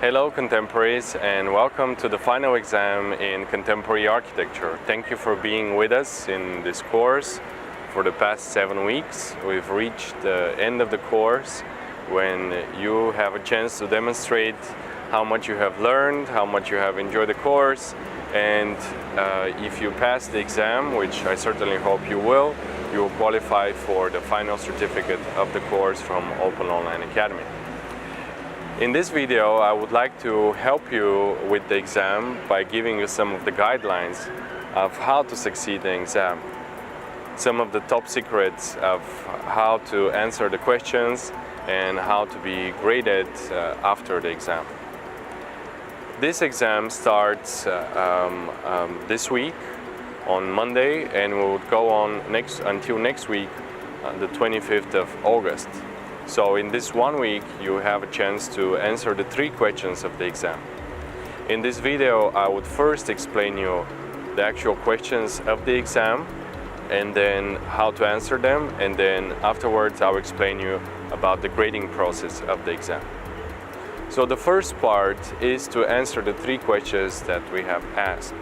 Hello contemporaries, and welcome to the final exam in contemporary architecture. Thank you for being with us in this course for the past 7 weeks. We've reached the end of the course when you have a chance to demonstrate how much you have learned, how much you have enjoyed the course, and if you pass the exam, which I certainly hope you will qualify for the final certificate of the course from Open Online Academy. In this video, I would like to help you with the exam by giving you some of the guidelines of how to succeed in the exam. Some of the top secrets of how to answer the questions and how to be graded after the exam. This exam starts this week on Monday and will go on until next week, the 25th of August. So in this 1 week, you have a chance to answer the 3 questions of the exam. In this video, I would first explain you the actual questions of the exam and then how to answer them, and then afterwards I'll explain you about the grading process of the exam. So the first part is to answer the 3 questions that we have asked.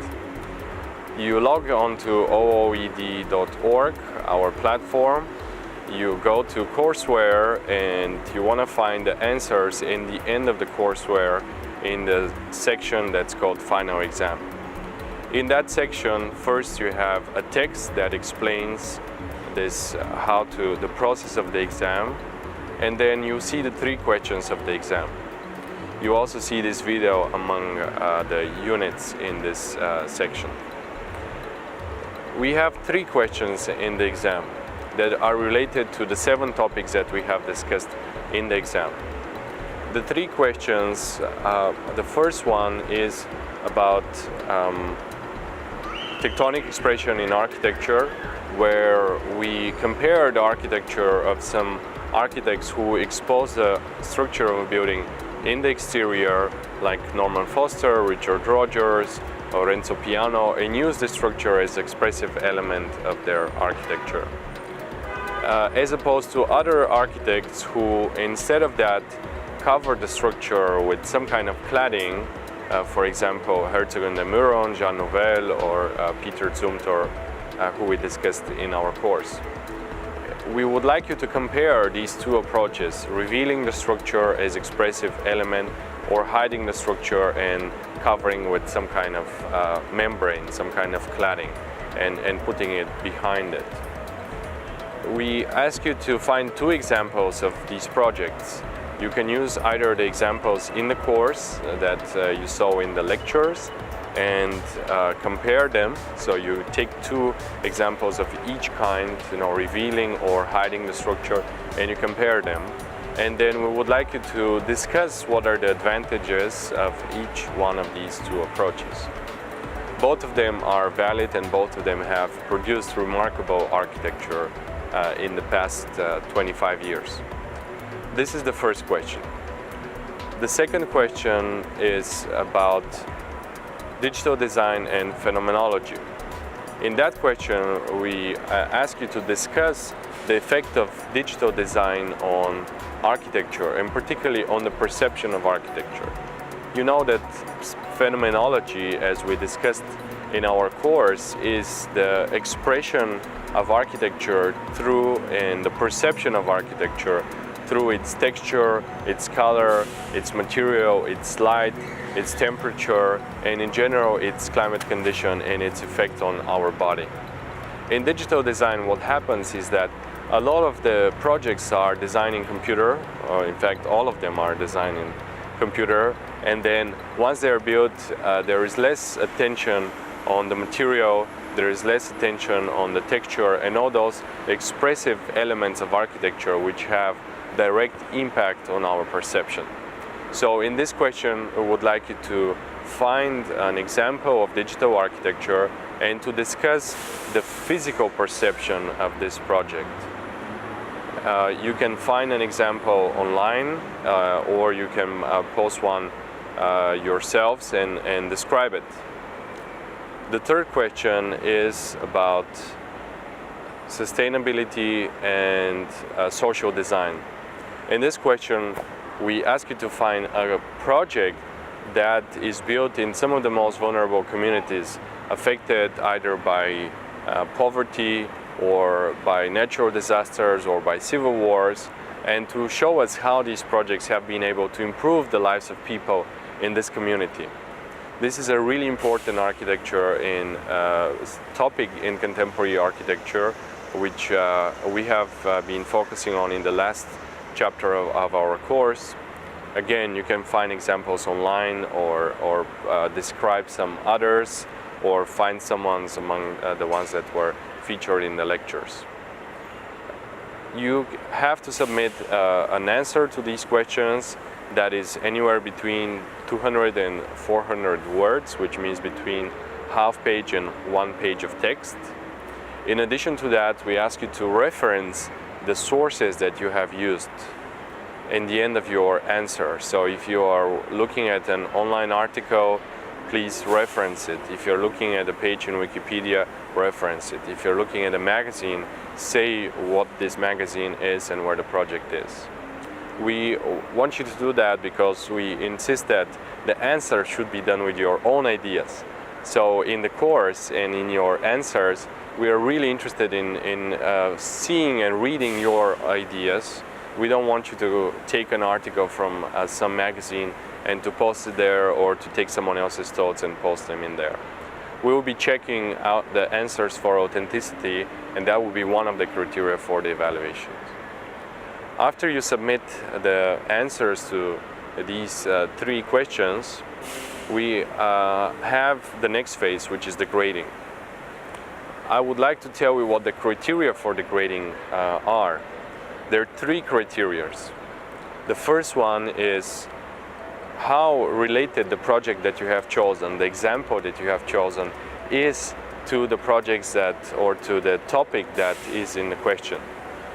You log on to ooed.org, our platform. You go to courseware and you want to find the answers in the end of the courseware in the section that's called Final Exam. In that section, first you have a text that explains the process of the exam, and then you see the 3 questions of the exam. You also see this video among the units in this section. We have 3 questions in the exam that are related to the 7 topics that we have discussed in the exam. The 3 questions, the first one is about tectonic expression in architecture, where we compare the architecture of some architects who expose the structure of a building in the exterior, like Norman Foster, Richard Rogers, or Renzo Piano, and use the structure as an expressive element of their architecture. As opposed to other architects who, instead of that, cover the structure with some kind of cladding, for example, Herzog and de Meuron, Jean Nouvel, or Peter Zumthor, who we discussed in our course. We would like you to compare these 2 approaches, revealing the structure as expressive element or hiding the structure and covering with some kind of membrane, some kind of cladding, and putting it behind it. We ask you to find 2 examples of these projects. You can use either the examples in the course that you saw in the lectures and compare them. So you take 2 examples of each kind, revealing or hiding the structure, and you compare them. And then we would like you to discuss what are the advantages of each one of these 2 approaches. Both of them are valid and both of them have produced remarkable architecture in the past 25 years. This is the first question. The second question is about digital design and phenomenology. In that question, we ask you to discuss the effect of digital design on architecture, and particularly on the perception of architecture. You know that phenomenology, as we discussed in our course, is the expression of architecture and the perception of architecture through its texture, its color, its material, its light, its temperature, and in general its climate condition and its effect on our body. In digital design, what happens is that a lot of the projects are designed in computer, or in fact all of them are designed in computer, and then once they're built, there is less attention on the material, there is less attention on the texture and all those expressive elements of architecture which have direct impact on our perception. So in this question, we would like you to find an example of digital architecture and to discuss the physical perception of this project. You can find an example online or you can post one yourselves and describe it. The third question is about sustainability and social design. In this question, we ask you to find a project that is built in some of the most vulnerable communities affected either by poverty or by natural disasters or by civil wars, and to show us how these projects have been able to improve the lives of people in this community. This is a really important architecture in topic in contemporary architecture, which we have been focusing on in the last chapter of our course. Again, you can find examples online or describe some others or find someone among the ones that were featured in the lectures. You have to submit an answer to these questions that is anywhere between 200 and 400 words, which means between half page and 1 page of text. In addition to that, we ask you to reference the sources that you have used in the end of your answer. So if you are looking at an online article, please reference it. If you're looking at a page in Wikipedia, reference it. If you're looking at a magazine, say what this magazine is and where the project is. We want you to do that because we insist that the answer should be done with your own ideas. So in the course and in your answers, we are really interested in seeing and reading your ideas. We don't want you to take an article from some magazine and to post it there, or to take someone else's thoughts and post them in there. We will be checking out the answers for authenticity, and that will be one of the criteria for the evaluations. After you submit the answers to these 3 questions, we have the next phase, which is the grading. I would like to tell you what the criteria for the grading are. There are 3 criteria. The first one is how related the project that you have chosen, the example that you have chosen, is to the projects that, or to the topic that is in the question.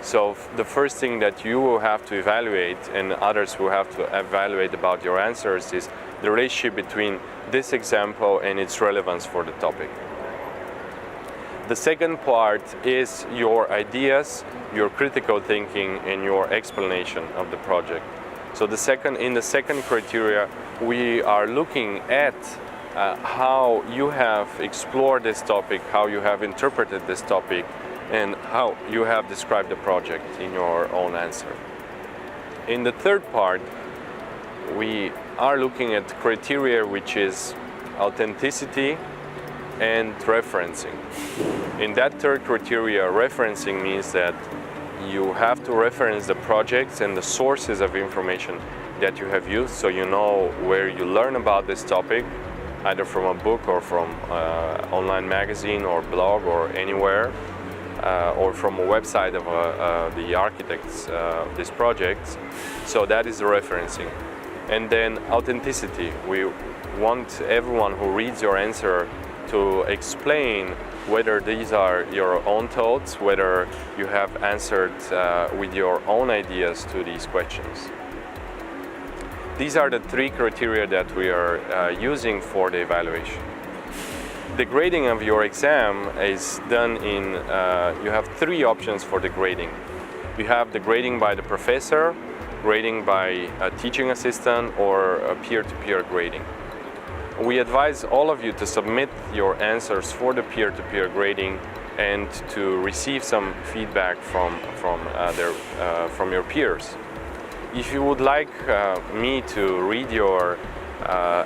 So the first thing that you will have to evaluate, and others will have to evaluate about your answers, is the relationship between this example and its relevance for the topic. The second part is your ideas, your critical thinking, and your explanation of the project. So in the second criteria, we are looking at how you have explored this topic, how you have interpreted this topic, and how you have described the project in your own answer. In the third part, we are looking at criteria which is authenticity and referencing. In that third criteria, referencing means that you have to reference the projects and the sources of information that you have used, so you know where you learn about this topic, either from a book or from an online magazine or blog or anywhere, or from a website of the architects of these projects. So that is the referencing. And then authenticity. We want everyone who reads your answer to explain whether these are your own thoughts, whether you have answered with your own ideas to these questions. These are the 3 criteria that we are using for the evaluation. The grading of your exam is done in, you have 3 options for the grading. You have the grading by the professor, grading by a teaching assistant, or a peer-to-peer grading. We advise all of you to submit your answers for the peer-to-peer grading and to receive some feedback from your peers. If you would like me to read your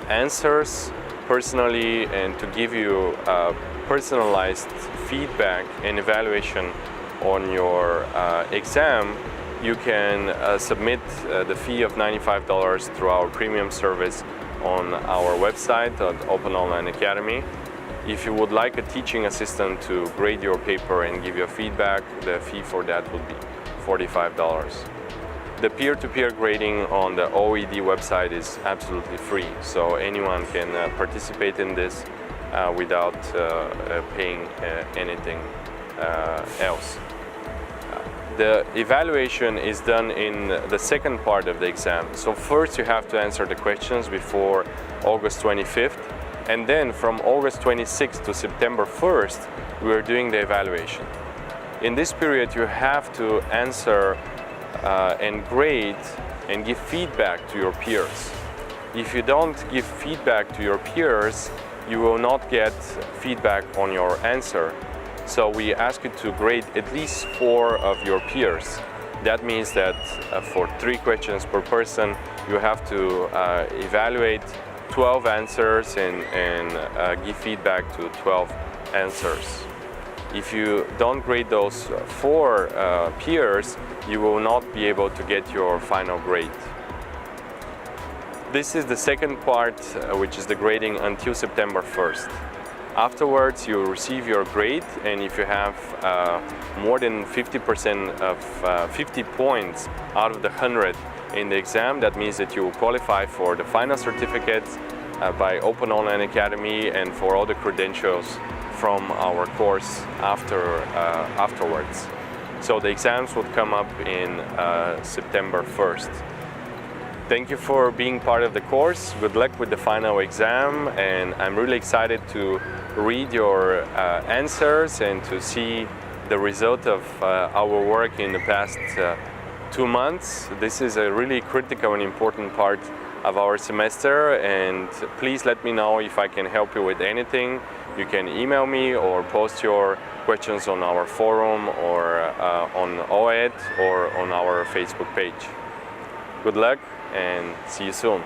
answers personally and to give you personalized feedback and evaluation on your exam, you can submit the fee of $95 through our premium service on our website at Open Online Academy. If you would like a teaching assistant to grade your paper and give you feedback, the fee for that would be $45. The peer-to-peer grading on the OED website is absolutely free, so anyone can participate in this without paying anything else. The evaluation is done in the second part of the exam. So first you have to answer the questions before August 25th, and then from August 26th to September 1st, we are doing the evaluation. In this period you have to answer and grade and give feedback to your peers. If you don't give feedback to your peers, you will not get feedback on your answer. So we ask you to grade at least 4 of your peers. That means that for 3 questions per person, you have to evaluate 12 answers and give feedback to 12 answers. If you don't grade those 4 peers, you will not be able to get your final grade. This is the second part, which is the grading until September 1st. Afterwards, you receive your grade, and if you have more than 50% of 50 points out of the 100 in the exam, that means that you will qualify for the final certificate by Open Online Academy and for all the credentials from our course afterwards. So the exams would come up in September 1st. Thank you for being part of the course. Good luck with the final exam, and I'm really excited to read your answers and to see the result of our work in the past 2 months. This is a really critical and important part of our semester, and please let me know if I can help you with anything. You can email me or post your questions on our forum or on OED or on our Facebook page. Good luck and see you soon.